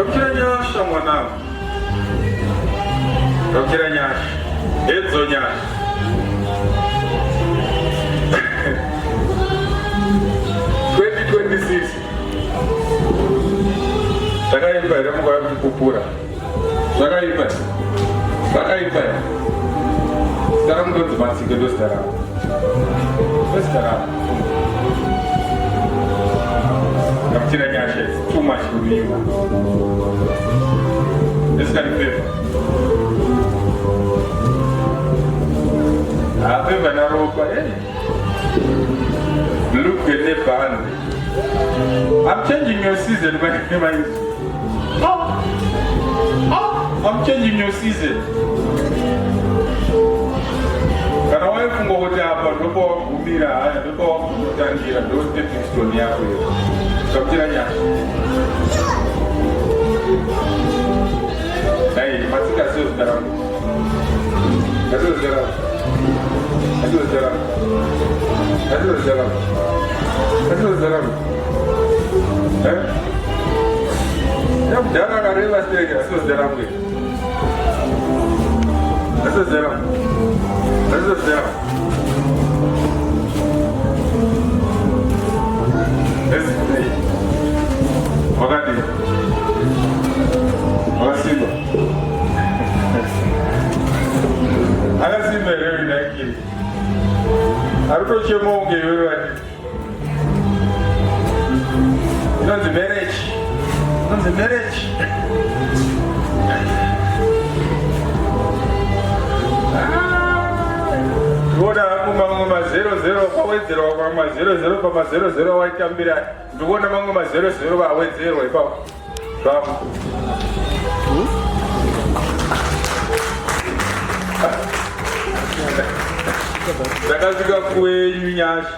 Dokira nyasha mwanangu. Dokira nyasha. Edzo nyasha. Zvakaipa here munguva yekupupura? Zvakaipa here? Zita rangu ndonzi Matsike, ndo zita rangu. Gamuchira nyasha, it's too much for you. This can be paper. Paper na ropa, Look at the band. I'm changing your season when I'm changing your season. Kana wewe fungo wote hapa ndipo kumira haya ndipo kutangira ndio stepping stone yako hiyo. Kabla nyasha. Hey, Matsika sio zaramu. Zaramu. Ya mjana karela stege, sio zaramu. Zaramu. Wakati Simba Ala Simba leo inakili Haruto chemo ungewewe wati the marriage Ndikuona mangoma 00 pawedzerwa kwama 00 pama 00 waitambira ndikuona mangoma 00 vawedzerwa ipapo zvamo ndakasvika kwenyu nyasha